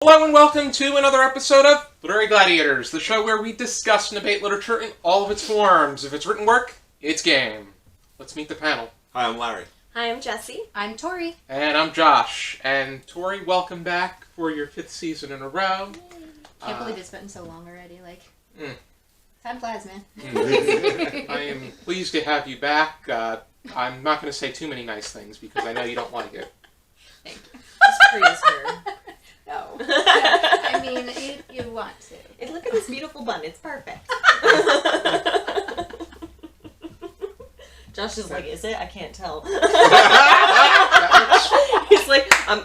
Hello and welcome to another episode of Literary Gladiators, the show where we discuss and debate literature in all of its forms. If it's written work, it's game. Let's meet the panel. Hi, I'm Larry. Hi, I'm Jesi. I'm Tori. And I'm Josh. And Tori, welcome back for your 5th season in a row. Can't believe it's been so long already. Time flies, man. I am pleased to have you back. I'm not going to say too many nice things because I know you don't like it. Thank you. Just praise her. No. I mean, you want to. And look at this beautiful bun. It's perfect. Josh is like, is it? I can't tell. He's like, I'm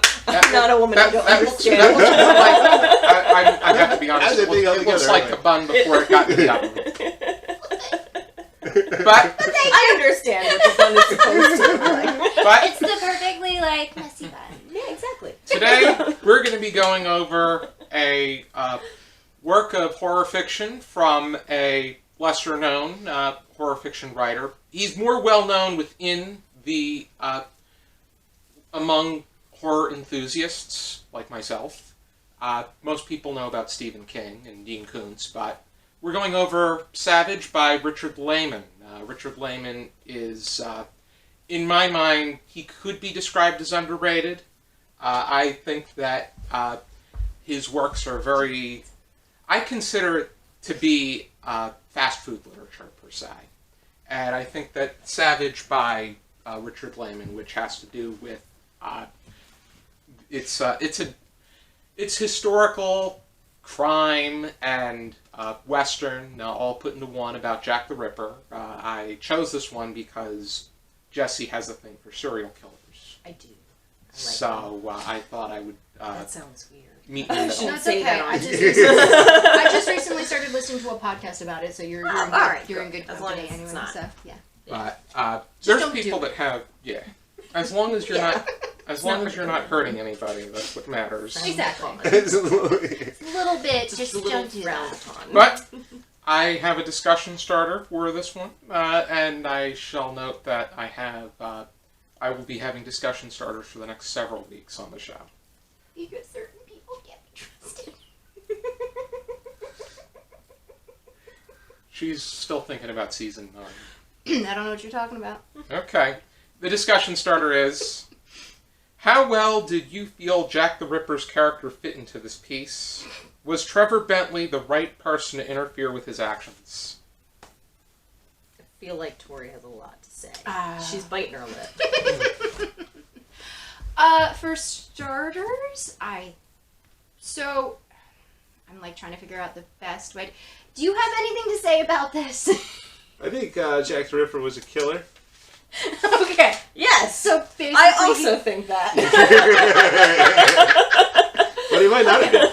not a woman. I don't understand. That looks more like, I have to be honest, it looks like the bun before it got to the oven. But I understand what the bun is supposed to look like. But It's the perfectly, messy bun. Yeah, exactly. today, we're going to be going over a work of horror fiction from a lesser-known horror fiction writer. He's more well-known within the among horror enthusiasts like myself. Most people know about Stephen King and Dean Koontz, but we're going over Savage by Richard Laymon. Richard Laymon is, in my mind, he could be described as underrated. I think that his works are very... I consider it to be fast food literature, per se. And I think that Savage by Richard Laymon, which has to do with... It's historical, crime, and Western, all put into one about Jack the Ripper. I chose this one because Jesi has a thing for serial killers. I do. I thought I would That sounds weird. meet in the middle. shouldn't it's say okay. that on I just recently started listening to a podcast about it, so you're in good As long company as it's anyway. not. So yeah. But Just there's don't people do that have as long as you're not hurting anybody, that's what matters. Exactly. It's A little bit, just a little don't do frowned that. upon. But I have a discussion starter for this one, and I shall note that I will be having discussion starters for the next several weeks on the show. Because certain people can't be trusted. She's still thinking about season 9. I don't know what you're talking about. Okay. The discussion starter is, how well did you feel Jack the Ripper's character fit into this piece? Was Trevor Bentley the right person to interfere with his actions? I feel like Tori has a lot to say. Ah. She's biting her lip. For starters, I'm trying to figure out the best way. Do you have anything to say about this? I think Jack the Ripper was a killer. Okay. Yes. So basically, I also think that. But he might not have been.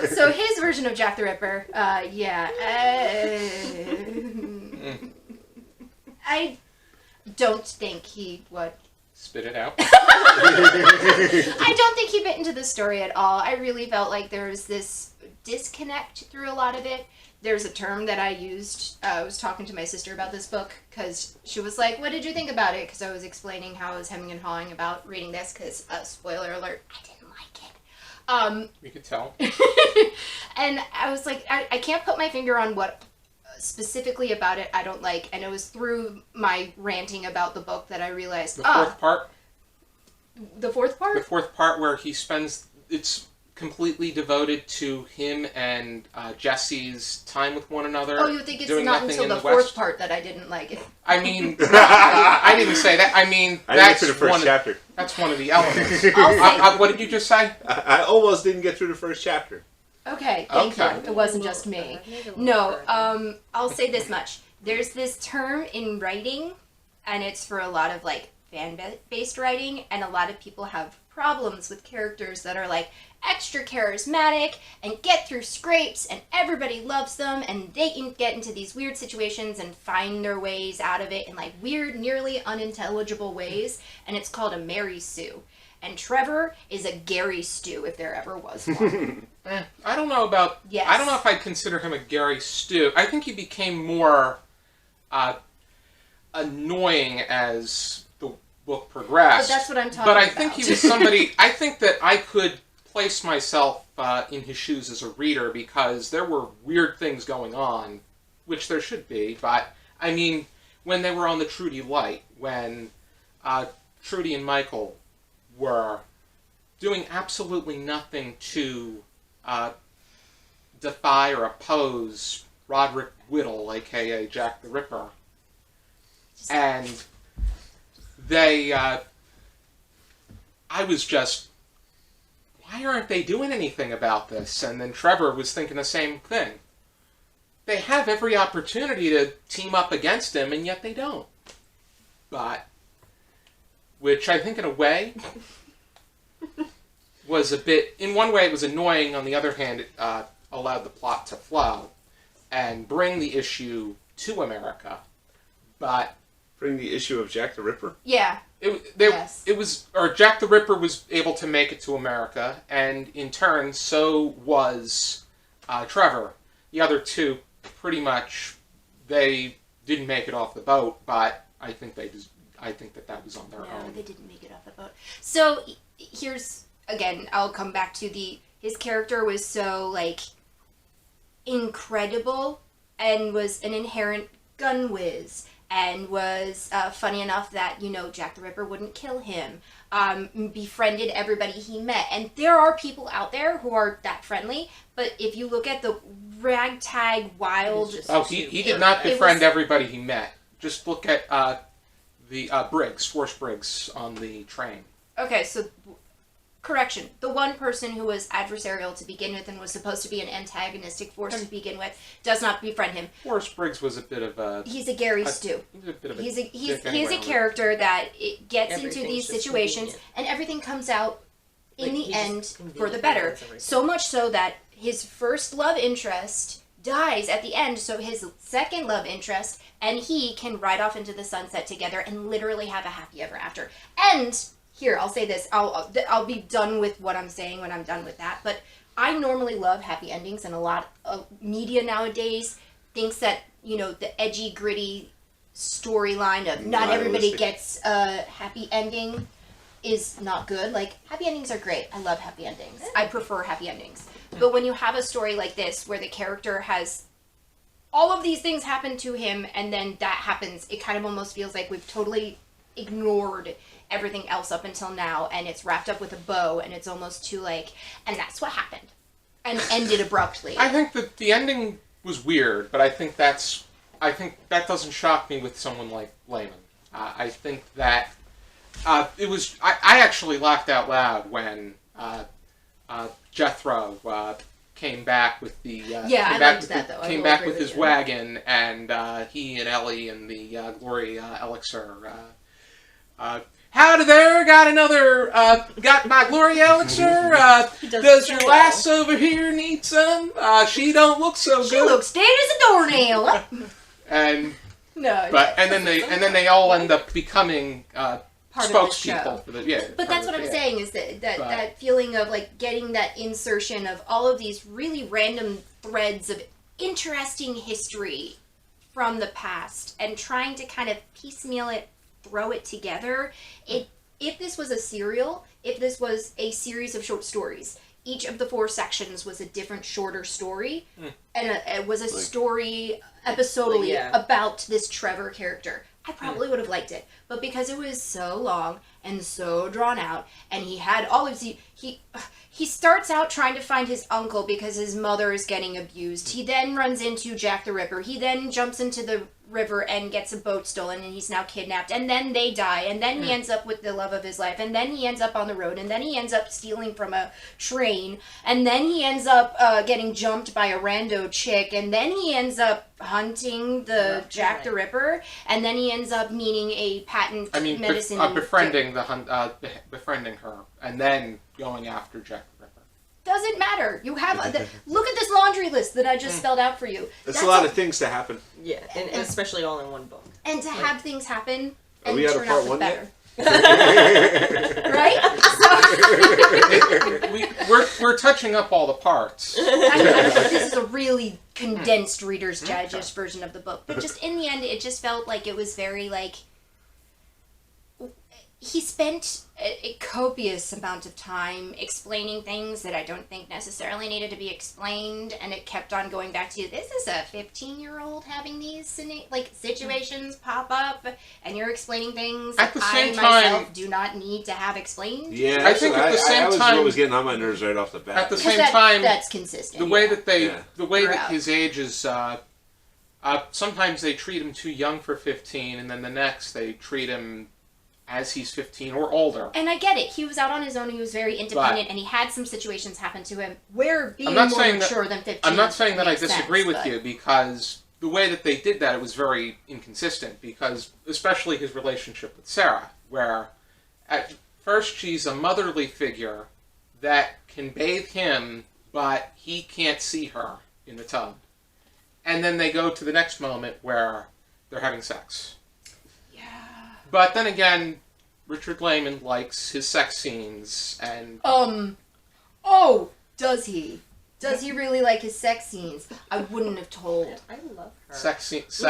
so his version of Jack the Ripper, I don't think he would. Spit it out. I don't think he fit into the story at all. I really felt like there was this disconnect through a lot of it. There's a term that I used. I was talking to my sister about this book because she was like, "What did you think about it?" Because I was explaining how I was hemming and hawing about reading this because, spoiler alert, I didn't like it. You could tell. And I was like, I can't put my finger on what specifically about it I don't like. And it was through my ranting about the book that I realized, The fourth part? The fourth part? The fourth part where he spends... It's completely devoted to him and Jesse's time with one another. Oh, you think it's doing not nothing until in the the fourth West? part that I didn't like it. I mean, I didn't say that. I mean, I didn't get that's through the first one. chapter. That's one of the elements. I'll say, What did you just say? I almost didn't get through the first chapter. okay, thank Okay. you. It wasn't just me. No, I'll say this much. There's this term in writing, and it's for a lot of, fan-based writing, and a lot of people have problems with characters that are, extra charismatic and get through scrapes, and everybody loves them, and they can get into these weird situations and find their ways out of it in, weird, nearly unintelligible ways, and it's called a Mary Sue. And Trevor is a Gary Stew, if there ever was one. I don't know about... Yes. I don't know if I'd consider him a Gary Stew. I think he became more annoying as the book progressed. But that's what I'm talking But I about. think he was somebody... I think that I could place myself in his shoes as a reader because there were weird things going on, which there should be. But I mean, when they were on the Trudy Light, when Trudy and Michael were doing absolutely nothing to defy or oppose Roderick Whittle, aka Jack the Ripper, and they, I was just, why aren't they doing anything about this? And then Trevor was thinking the same thing. They have every opportunity to team up against him, and yet they don't. But, which I think in a way was a bit, in one way it was annoying, on the other hand it allowed the plot to flow and bring the issue to America. But Bring the issue of Jack the Ripper? Yeah. It was, or Jack the Ripper was able to make it to America, and in turn, so was Trevor. The other two, pretty much, they didn't make it off the boat, but I think that was on their own. No, they didn't make it off the boat. So here's, again, I'll come back to his character was so, like, incredible and was an inherent gun whiz and was funny enough that, Jack the Ripper wouldn't kill him, befriended everybody he met. And there are people out there who are that friendly, but if you look at the ragtag, wild... He did not befriend everybody he met. Just look at the Force Briggs on the train. Okay, so... Correction. The one person who was adversarial to begin with and was supposed to be an antagonistic force to begin with does not befriend him. Force Briggs was a bit of a... He's a Gary Stew. He's a bit of a... He's a character that gets into these situations and everything comes out in the end for the better. So much so that his first love interest dies at the end, so his second love interest and he can ride off into the sunset together and literally have a happy ever after. And... Here, I'll say this. I'll be done with what I'm saying when I'm done with that. But I normally love happy endings, and a lot of media nowadays thinks that, the edgy, gritty storyline of not everybody gets a happy ending is not good. Like, happy endings are great. I love happy endings. I prefer happy endings. But when you have a story like this, where the character has all of these things happen to him, and then that happens, it kind of almost feels like we've totally ignored everything else up until now, and it's wrapped up with a bow, and it's almost too and that's what happened, and ended abruptly. I think that the ending was weird, but I think that doesn't shock me with someone like Laymon. I think that it was. I actually laughed out loud when Jethro came back with the I liked that though. Came back with his wagon, and he and Ellie and the Gloria Elixir. Howdy there, got my Gloria Elixir, does your lass over here need some? She don't look so good. She looks dead as a doornail. And no. And then they all end up becoming spokespeople for the But that's what I'm saying is that feeling of getting that insertion of all of these really random threads of interesting history from the past and trying to kind of piecemeal it, throw it together. If this was a serial, if this was a series of short stories, each of the 4 sections was a different shorter story, and it was a story episodally about this Trevor character, I probably would have liked it. But because it was so long and so drawn out, and he had all of these, he starts out trying to find his uncle because his mother is getting abused. He then runs into Jack the Ripper. He then jumps into the river and gets a boat stolen, and he's now kidnapped, and then they die, and then he ends up with the love of his life, and then he ends up on the road, and then he ends up stealing from a train, and then he ends up getting jumped by a rando chick, and then he ends up hunting the Jack the Ripper, and then he ends up needing a patent medicine. Befriending her, and then going after Jack the Ripper. Doesn't matter. You have look at this laundry list that I just spelled out for you. That's a lot of things to happen. Yeah, and especially all in one book. And to have things happen and we out turn of part out 1 better. yet? Right? We're touching up all the parts. I think this is a really condensed Reader's Digest version of the book. But just in the end, it just felt like it was very he spent a copious amount of time explaining things that I don't think necessarily needed to be explained, and it kept on going back to, this is a 15-year-old having these situations pop up, and you're explaining things At the that same myself time, do not need to have explained. Yeah, I think at the same that was time- what was getting on my nerves right off the bat. At the Because same time, that's consistent. the way yeah. that they, Yeah. the way that Throughout. his age is, sometimes they treat him too young for 15, and then the next they treat him as he's 15 or older. And I get it. He was out on his own. He was very independent, and he had some situations happen to him where being I'm not more saying that- mature than 15. I'm not saying that I makes disagree sense, with but- you, because the way that they did that, it was very inconsistent, because especially his relationship with Sarah, where at first she's a motherly figure that can bathe him, but he can't see her in the tub. And then they go to the next moment where they're having sex. Yeah. But then again, Richard Laymon likes his sex scenes, and Oh, does he? Does he really like his sex scenes? I wouldn't have told. I love her. sex, it's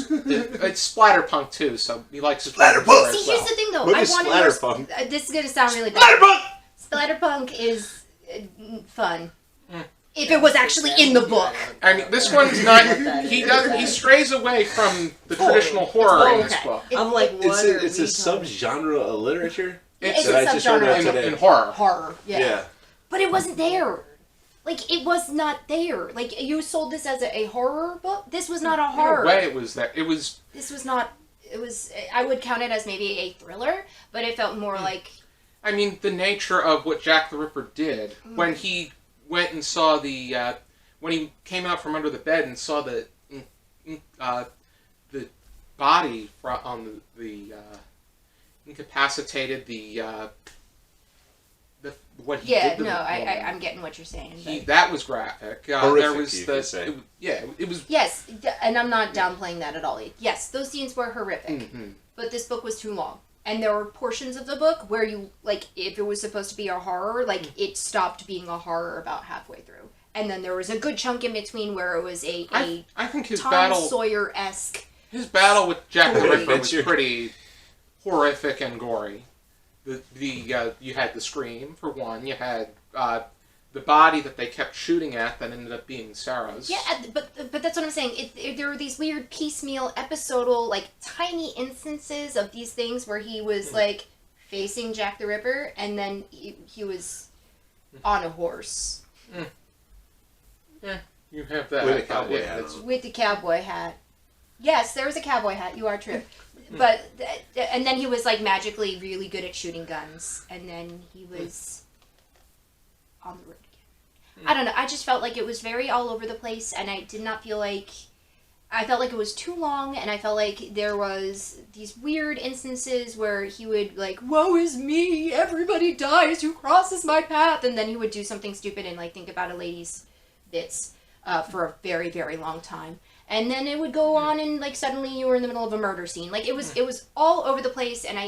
splatterpunk too, so he likes his Splatterpunk! See, here's the thing, though. What I is want splatterpunk? to. This is gonna sound really bad. Splatterpunk! Splatterpunk is fun. If it was actually in the book. I mean, this one's not. He strays away from the traditional horror in this okay. book. I'm like, what are It's a we talking- subgenre of literature. It's that a I just heard subgenre of of today. In horror. horror. Yeah. But it wasn't there. Like, it was not there. Like, you sold this as a horror book. This was not a In horror. a way, it was that. It was. This was not. It was. I would count it as maybe a thriller, but it felt more like. I mean, the nature of what Jack the Ripper did when he went and saw the. When he came out from under the bed and saw the body on the incapacitated, what he Yeah, did to no, the woman, I'm getting what you're saying. But. that was graphic. Horrific, there was you the could say. it was. Yes, and I'm not downplaying that at all. Yes, those scenes were horrific, Mhm. but this book was too long. And there were portions of the book where you, like, if it was supposed to be a horror, like, it stopped being a horror about halfway through. And then there was a good chunk in between where it was a I think his Tom battle Sawyer-esque. His battle with Jack the Gory. Ripper was Adventure. pretty horrific and gory. You had the scream for one. You had the body that they kept shooting at that ended up being Sarah's. Yeah, but that's what I'm saying. There were these weird piecemeal, episodal, like, tiny instances of these things where he was, like, facing Jack the Ripper, and then he was on a horse. You have that. With a cowboy hat It's- on. With the cowboy hat. Yes, there was a cowboy hat. You are true. But, and then he was, like, magically really good at shooting guns. And then he was on the road again. I don't know. I just felt like it was very all over the place. And I did not feel like... I felt like it was too long. And I felt like there was these weird instances where he would, like, woe is me. Everybody dies who crosses my path. And then he would do something stupid and, like, think about a lady's bits for a very, very long time. And then it would go on, and like suddenly you were in the middle of a murder scene. Like it was all over the place. And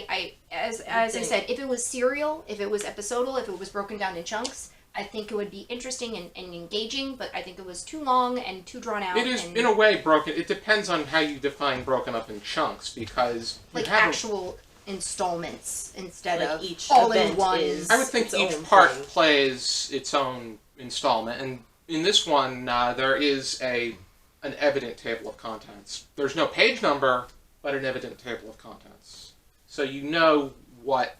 as I said, if it was serial, if it was episodal, if it was broken down in chunks, I think it would be interesting and engaging. But I think it was too long and too drawn out. It is and, in a way broken. It depends on how you define broken up in chunks, because you like have actual installments instead Like of each all in event one. is- I would think its each own part thing. plays its own installment, and in this one there is an evident table of contents. There's no page number, but an evident table of contents. So you know what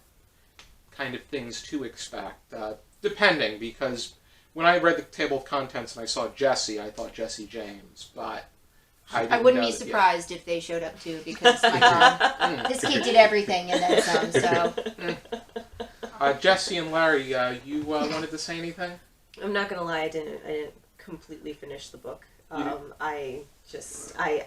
kind of things to expect, depending, because when I read the table of contents and I saw Jesi, I thought Jesse James, but I wouldn't know be that yet. surprised if they showed up too, because my God, this kid did everything and then some. So Jesse and Larry, you wanted to say anything? I'm not gonna lie, I didn't completely finish the book. I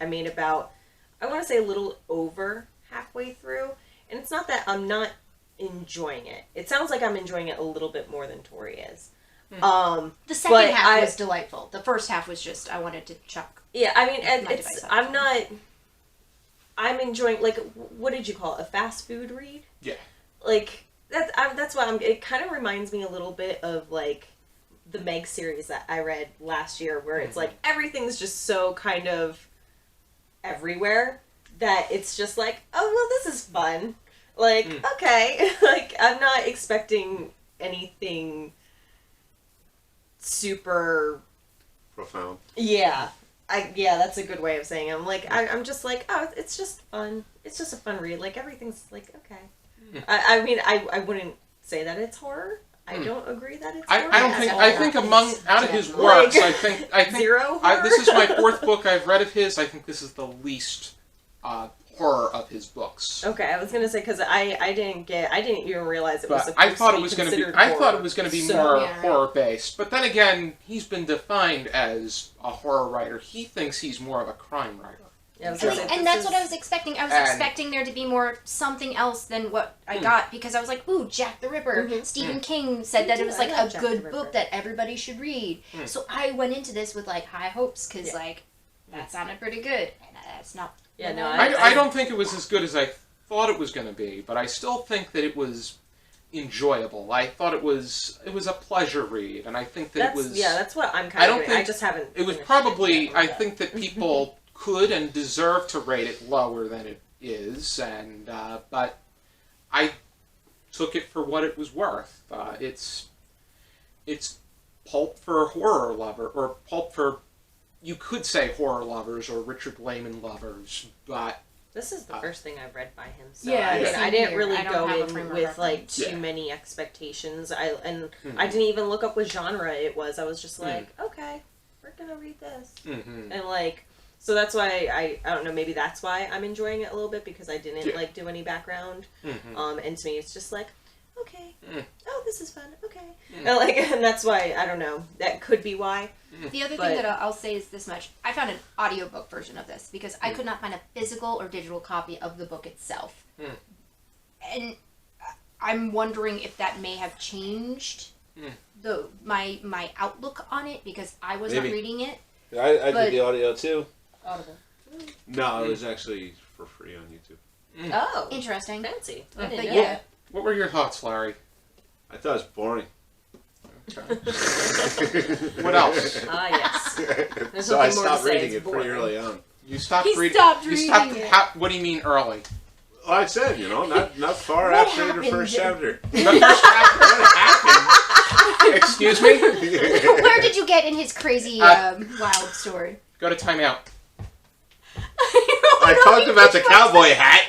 made about, I want to say a little over halfway through, and it's not that I'm not enjoying it. It sounds like I'm enjoying it a little bit more than Tori is. the second But half was delightful. The first half was just I wanted to chuck. Yeah, I mean, and My it's, device I'm not, I'm enjoying, like, what did you call it, a fast food read? Yeah. Like, that's why it kind of reminds me a little bit of, like, the Meg series that I read last year, where it's like, everything's just so kind of everywhere, that it's just like, oh, well, this is fun. Like, okay. Like, I'm not expecting anything super... Profound. Yeah. Yeah, that's a good way of saying it. I'm just like, oh, it's just fun. It's just a fun read. Like, everything's like, okay. I mean, I wouldn't say that it's horror. I don't agree that it's horror. I think out of his works, I think zero horror? this is my 4th book I've read of his. I think this is the least horror of his books. Okay, I was gonna say because I didn't even realize it was. But I thought it was going to be. I thought it was going to be more Yeah, right. horror based. But then again, he's been defined as a horror writer. He thinks he's more of a crime writer. Yeah, I was gonna say, And that's what I was expecting. I was expecting there to be more something else than what I got because I was like, ooh, Jack the Ripper. Stephen King said that it was like a good book that everybody should read. So I went into this with like high hopes because like that sounded pretty good, and that's not. Yeah, no, I don't think it was as good as I thought it was going to be, but I still think that it was enjoyable. I thought it was a pleasure read, and I think that it was. Yeah, that's what I'm kind of doing. I just haven't. It was probably. I think that people could and deserve to rate it lower than it is, and but I took it for what it was worth. It's pulp for horror lover, or pulp for, you could say, horror lovers or Richard Laymon lovers, but this is the first thing I've read by him. So Yeah, I didn't really go go in with like too many expectations. I didn't even look up what genre it was. I was just like, okay, we're gonna read this, and like. So that's why I don't know, maybe that's why I'm enjoying it a little bit, because I didn't like do any background. And to me it's just like, okay, oh, this is fun, okay. And that's why, I don't know, that could be why. The other thing that I'll say is this much. I found an audiobook version of this because I could not find a physical or digital copy of the book itself. And I'm wondering if that may have changed my outlook on it because I was not reading it. I did the audio too. Audible. No, it was actually for free on YouTube. Oh, Interesting. fancy. I But didn't know yeah. what were your thoughts, Larry? I thought it was boring. What else? Ah, yes. There's So I nothing more to stopped say, reading it's it pretty boring. early on. You stopped He reading. stopped You reading stopped. it. What do you mean early? Well, I said, not far What after the happened? first chapter. The first chapter. What happened? Excuse me. Where did you get in his crazy wild story? Go to timeout. I talked about the cowboy hat.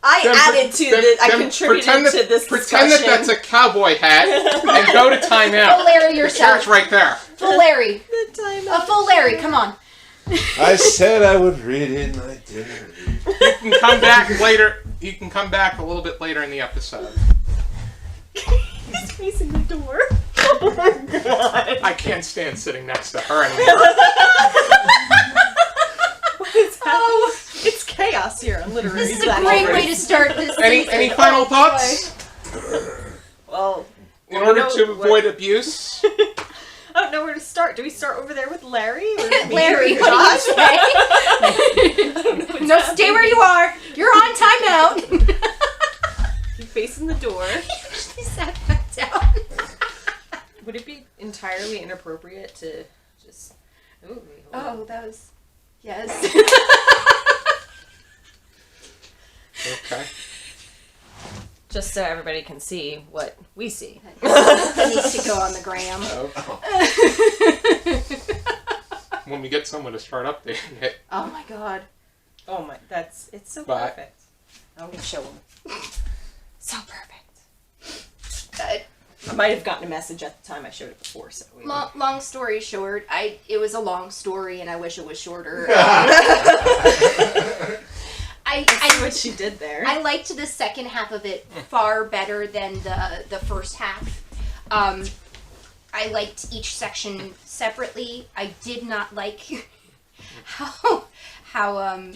I added to this. I contributed to this Pretend discussion. that's a cowboy hat and go to timeout. Full Larry The yourself. chair's right there. Full Larry. The time A full Larry, come on. I said I would read it, and I didn't. You can come back later. You can come back a little bit later in the episode. He's facing the door. Oh my god. I can't stand sitting next to her anymore. What is happening? It's chaos here on Literary This is a Gladiators. great way to start this Any season. final Oh, thoughts? Well, In order to avoid abuse. I don't know where to start. Do we start over there with Larry? Or me Larry, or what Josh? do you say? No, stay where you are. You're on timeout. Keep facing the door. He sat back down. Would it be entirely inappropriate to just... Ooh, wait, hold on. Oh, that was... Yes. Okay. Just so everybody can see what we see. It needs to go on the gram. When we get someone to start updating it. Oh my god. Oh my, it's so But- perfect. I'm gonna show them. So perfect. I might have gotten a message at the time I showed it before, so... Long story short, it was a long story and I wish it was shorter. I see what she did there. I liked the second half of it far better than the first half. I liked each section separately. I did not like how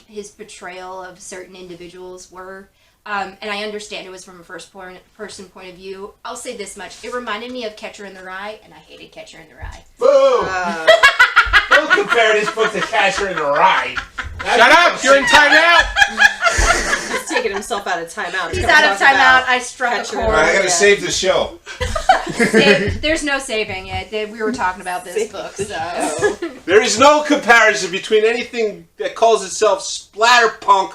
his portrayal of certain individuals were. And I understand it was from a first-person point of view. I'll say this much. It reminded me of Catcher in the Rye, and I hated Catcher in the Rye. Boo! Don't compare this book to Catcher in the Rye. Shut up! You're in timeout! He's taking himself out of timeout. He's out of timeout. I struck a Catcher in chord. the Rye. I gotta save the show. There's no saving it. We were talking about this book, so... There is no comparison between anything that calls itself splatterpunk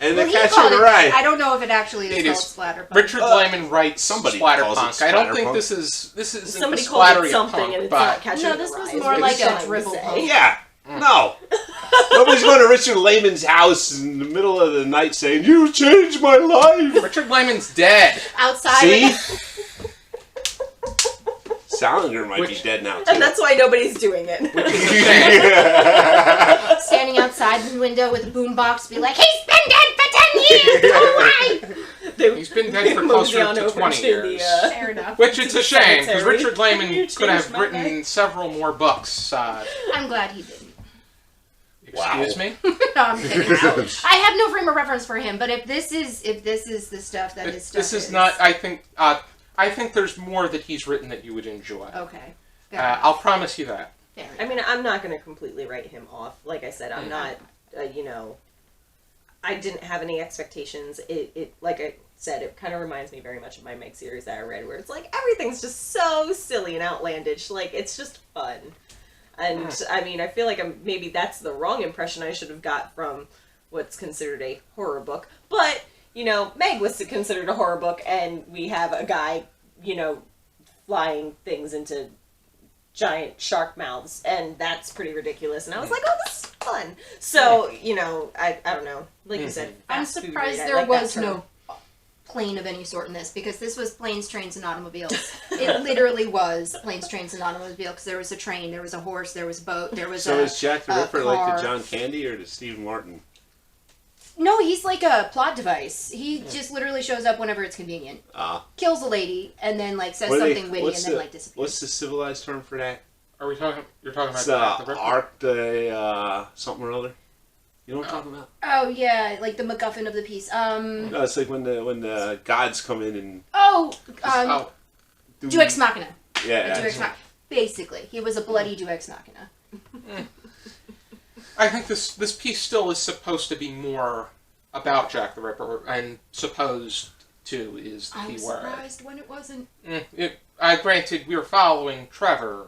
And Well, the he Catcher called in the it. Rye. I don't know if it actually It is is. called splatterpunk. Richard Laymon writes somebody calls it splatterpunk. I don't think splatterpunk. this is Somebody a called it splattery something, punk, and it's but not Catcher No, in the this was Rye, is more what like he's a trying to dribble say. punk. Yeah. No. Nobody's going to Richard Laymon's house in the middle of the night saying, "You changed my life." Richard Laymon's dead. Outside. See? Salinger might be dead now, too. And that's why nobody's doing it. Which is a shame. Standing outside the window with a boombox, be like, "He's been dead for 10 years. All right." He's been dead for closer to 20 years. Fair enough. Which it's a shame, because cemetery. Richard You Laymon could have changed my written life. several more books. I'm glad he didn't. Excuse me? No, I'm kidding. I have no frame of reference for him, but if this is the stuff that his stuff This is not, I think there's more that he's written that you would enjoy. Okay. Fair enough. I'll promise you that. Fair enough. I mean, I'm not going to completely write him off. Like I said, I'm not, I didn't have any expectations. It like I said, it kind of reminds me very much of my Meg series that I read, where it's like, everything's just so silly and outlandish. Like, it's just fun. And, I mean, I feel like maybe that's the wrong impression I should have got from what's considered a horror book. But, Meg was considered a horror book, and we have a guy, flying things into giant shark mouths, and that's pretty ridiculous. And I was like, oh, this is fun. So, I don't know. Like you said, I'm fast food surprised read. I there like that was term. no plane of any sort in this, because this was planes, trains, and automobiles. It literally was planes, trains, and automobiles, because there was a train, there was a horse, there was a boat, there was So a is Jack the a Ripper like car. the John Candy or the Steve Martin? No, he's like a plot device. He just literally shows up whenever it's convenient. Kills a lady, and then says something witty, and then disappears. What's the civilized term for that? Are we talking, you're talking It's about Jack the Ripper? Arc de something or other. You know what I'm talking about? Oh yeah, like the MacGuffin of the piece. No, it's like when the gods come in and Deus Ex Machina. yeah, Deus Ex Machina. Basically, he was a bloody Deus Ex Machina. I think this piece still is supposed to be more about Jack the Ripper, and supposed to is the I key was word. surprised when it wasn't. Granted, we were following Trevor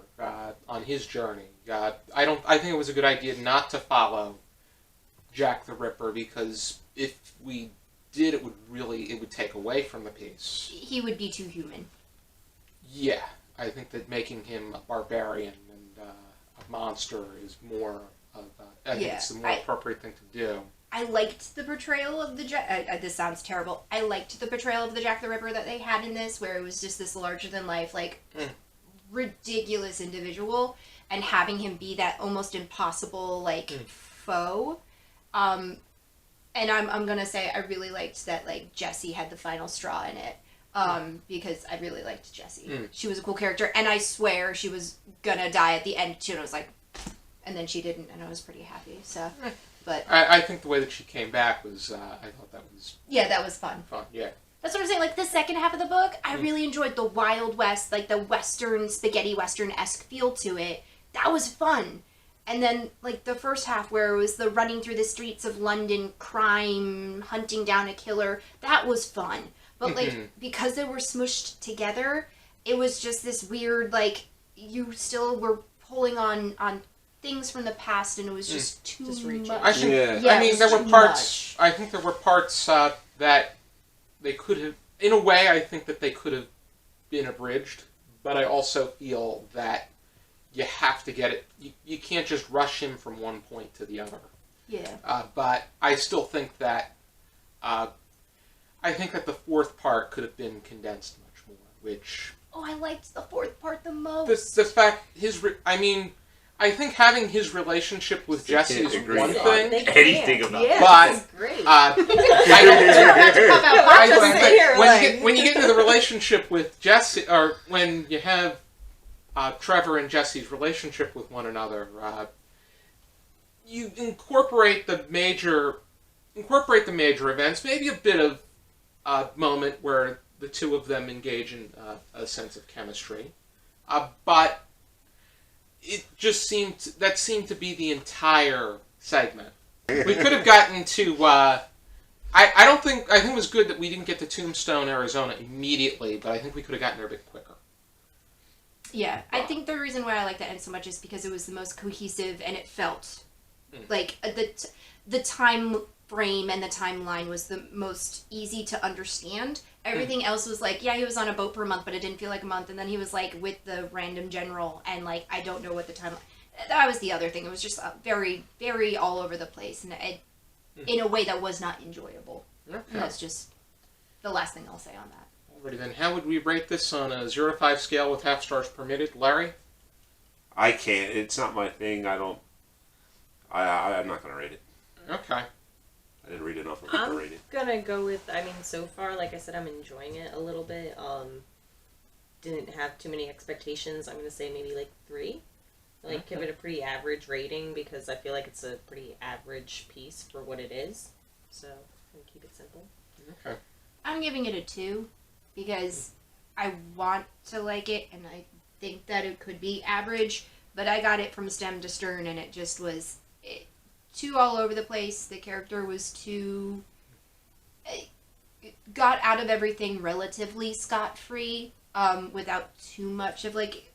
on his journey. I think it was a good idea not to follow Jack the Ripper, because if we did, it would take away from the piece. He would be too human. Yeah, I think that making him a barbarian and a monster is more of I think it's the more appropriate thing to do. I liked the portrayal of the this sounds terrible. I liked the portrayal of the Jack the Ripper that they had in this, where it was just this larger than life, ridiculous individual, and having him be that almost impossible foe. And I'm gonna say I really liked that Jesi had the final straw in it. Because I really liked Jesi. She was a cool character, and I swear she was gonna die at the end too. And I was like, and then she didn't, and I was pretty happy. So, but I think the way that she came back was I thought that was that was fun. Yeah. That's what I'm saying. The second half of the book, I really enjoyed the Wild West, the Western spaghetti Western-esque feel to it. That was fun. And then the first half, where it was the running through the streets of London, crime, hunting down a killer, that was fun. But because they were smushed together, it was just this weird you still were pulling on things from the past, and it was just too reaching. much. I think, Yeah, I mean, it was there were too parts. much. I think there were parts that they could have, in a way, I think that they could have been abridged. But I also feel that you have to get it. You can't just rush him from one point to the other. Yeah. But I still think that the fourth part could have been condensed much more. Which I liked the fourth part the most. the fact I think having his relationship with Jesi is agree one on thing. anything about yeah, But, this is great. I think that when you get into the relationship with Jesi, or when you have Trevor and Jesi's relationship with one another, you incorporate the major events, maybe a bit of a moment where the two of them engage in a sense of chemistry, but it just seemed to be the entire segment. We could have gotten to. I think it was good that we didn't get to Tombstone, Arizona immediately, but I think we could have gotten there a bit quicker. Yeah, I think the reason why I like that end so much is because it was the most cohesive, and it felt like the time frame and the timeline was the most easy to understand. Everything else was like, yeah, he was on a boat for a month, but it didn't feel like a month. And then he was like with the random general, and like I don't know what the timeline. That was the other thing. It was just very, very all over the place, and in a way that was not enjoyable. Okay. And that's just the last thing I'll say on that. Alrighty then, how would we rate this on a 0 to 5 scale with half stars permitted? Larry? I can't. It's not my thing. I'm not going to rate it. Okay. I didn't read enough of it to rate it. I'm gonna go with, I mean, so far, like I said, I'm enjoying it a little bit. Didn't have too many expectations. I'm gonna say maybe like 3. Like, give it a pretty average rating because I feel like it's a pretty average piece for what it is. So, I'm gonna keep it simple. Okay. I'm giving it a 2 because I want to like it, and I think that it could be average, but I got it from stem to stern, and it just was too all over the place. The character was too... got out of everything relatively scot-free, without too much of, like,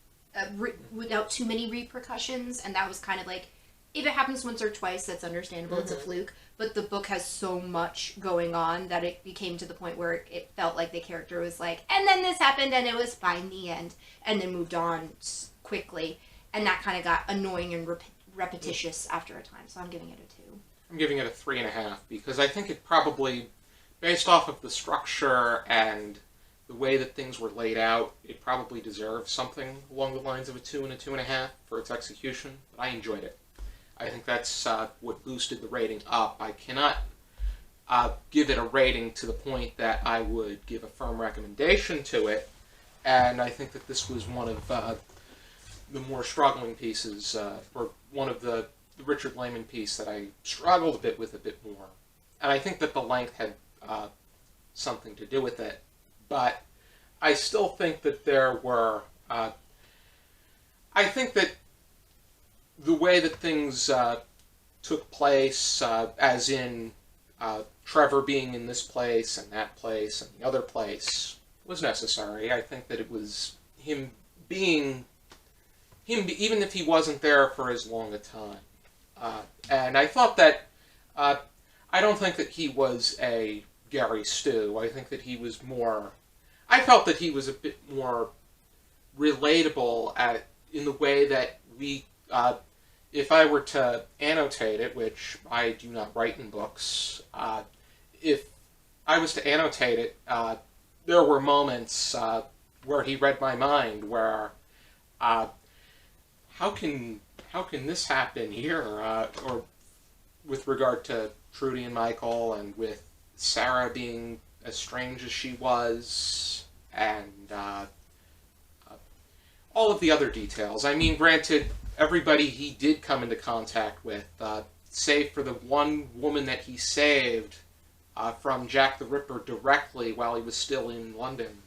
without too many repercussions, and that was kind of like, if it happens once or twice, that's understandable, it's a fluke, but the book has so much going on that it became to the point where it felt like the character was like, and then this happened, and it was fine, the end, and then moved on quickly, and that kind of got annoying and repetitious after a time, so I'm giving it a 2. I'm giving it a 3.5 because I think it probably, based off of the structure and the way that things were laid out, it probably deserves something along the lines of a 2 and a 2.5 for its execution, but I enjoyed it. I think that's what boosted the rating up. I cannot give it a rating to the point that I would give a firm recommendation to it, and I think that this was one of the more struggling pieces, or one of the Richard Laymon piece that I struggled a bit with a bit more. And I think that the length had something to do with it. But I still think that there were... I think that the way that things took place, as in Trevor being in this place and that place and the other place, was necessary. I think that it was him being... even if he wasn't there for as long a time. And I thought that, I don't think that he was a Gary Stu. I think that he was more, I felt that he was a bit more relatable in the way that we, if I were to annotate it, which I do not write in books, if I was to annotate it, there were moments where he read my mind, where how can this happen here? Or with regard to Trudy and Michael, and with Sarah being as strange as she was, and all of the other details. I mean, granted, everybody he did come into contact with, save for the one woman that he saved from Jack the Ripper directly while he was still in London.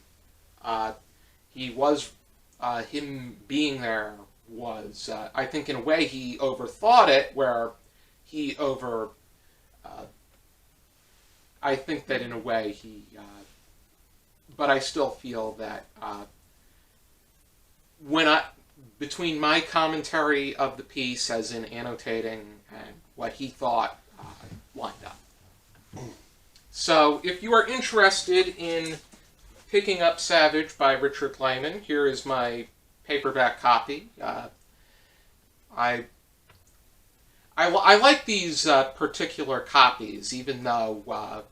Him being there was, I think in a way he overthought it, where he I think that in a way he, but I still feel that between my commentary of the piece, as in annotating, and what he thought, lined up. So, if you are interested in picking up Savage by Richard Laymon, here is my paperback copy. I like these particular copies, even though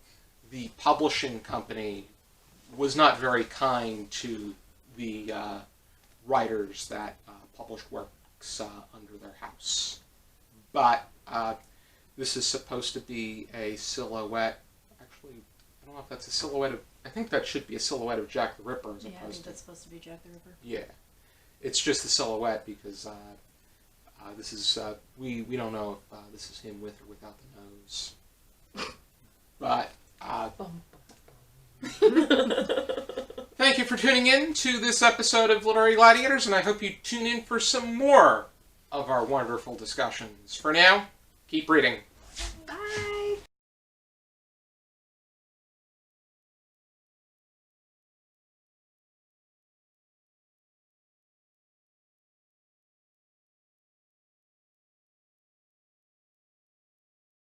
the publishing company was not very kind to the writers that published works under their house. But this is supposed to be a silhouette. Actually, I don't know if that's a silhouette of... I think that should be a silhouette of Jack the Ripper as opposed to... Yeah, I think that's supposed to be Jack the Ripper. Yeah. It's just a silhouette because this is... we don't know if this is him with or without the nose. But... thank you for tuning in to this episode of Literary Gladiators, and I hope you tune in for some more of our wonderful discussions. For now, keep reading.